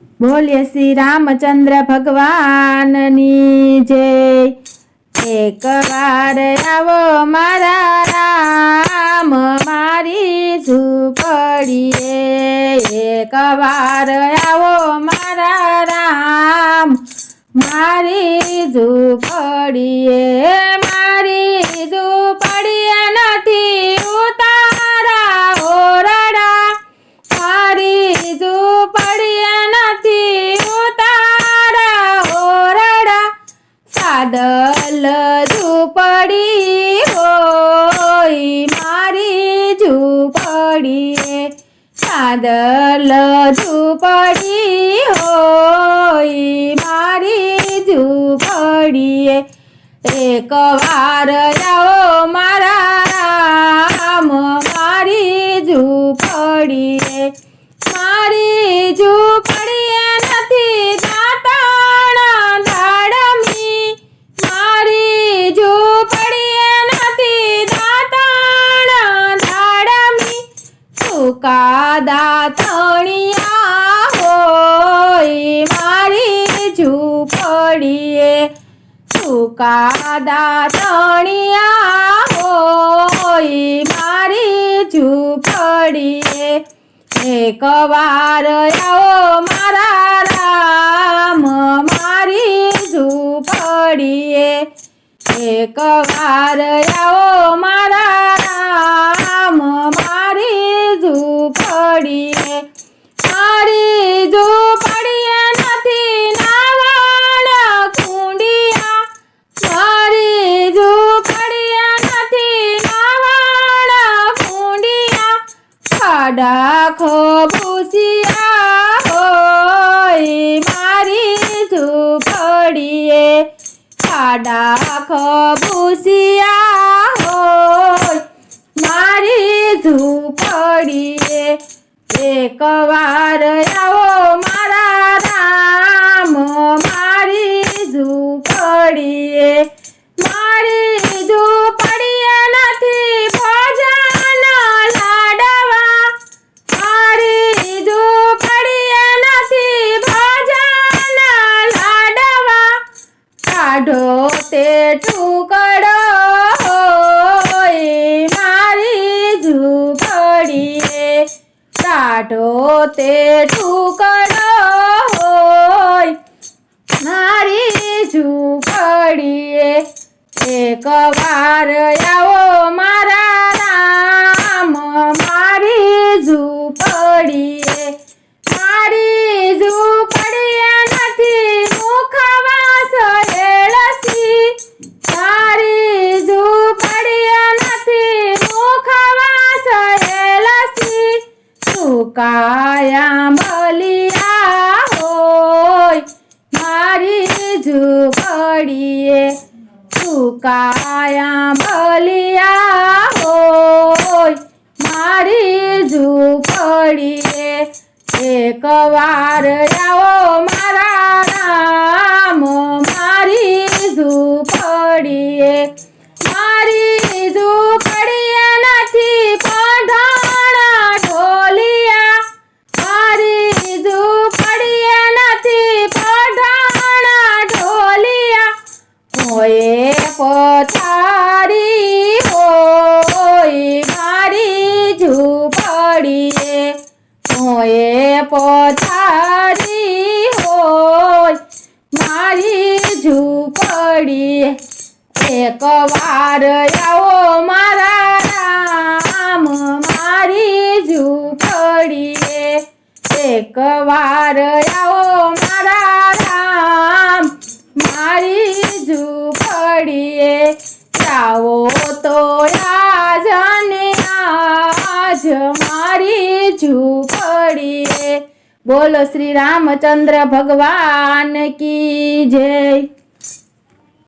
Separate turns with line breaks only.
बोलिए श्री रामचंद्र भगवाननी जय। एक बार आवो मारा राम मारी झूपड़ीए। एक बार आवो मारा राम मारी झूपड़ीए। मारी झूपड़ीए नथी उतारा ओरडा। मारी झूपड़ीए नथी उतारा ओरडा। सादल झूपड़ी होई मारी झूपड़ीए। सादल झूपड़ी होई मारी झूपड़ीए। एक बार आओ मारा राम मारी झूपड़ीए। मारी झूपड़ीए नथी दाताण धाड़मी। मारी झूपड़ीए नथी दाताण धाड़मी। सूका दातणिया होई मारी झूपड़ीए। सूका दातणिया होई मारी झूपड़ीए। एक बार आओ मारा राम मारी झूपड़ीए। एक बार आओ मारा राम मारी झूपड़ीए। मारी झूपड़ीए नथी नावण कुंडिया। मारी झूपड़ीए नथी नावण कुंडिया। खाडा खबूसिया होई मारी झूपड़ीए। खाडा खबूसिया होई मारी झूपड़ीए। एक बार आओ मारा राम मारी झूपड़ीए। मारी झूपड़ीए नथी भजन लाडवा। मारी झूपड़ीए नथी भजन लाडवा। काढो ते टुकड़ो होई मारी झूपड़ीए। काढो ते टुकड़ो होई मारी झूपड़ीए। एक बार आओ मारा राम मारी झूपड़ीए। मारी झूपड़ीए नथी मुखवास एळसी। मारी झूपड़ीए नथी मुखवास एळसी। सुकाया बलिया होय मारी झूपड़ीए। सुकाया बलिया होय मारी झूपड़ीए। एक बार आओ मारा राम मारी झूपड़ीए। मारी झूपड़ीए नथी पढ़ण ढोलिया। मारी झूपड़ीए नथी पढ़ण ढोलिया। होए पथारी होई मारी झूपड़ीए। होए पथारी होई मारी झूपड़ीए। एक बार आओ मारा राम मारी झूपड़ीए। एक बार आओ मारा राम मारी झूपड़ीए। जाओ तो आज ने आज मारी झूपड़ीए। बोलो श्री रामचंद्र भगवान की जय।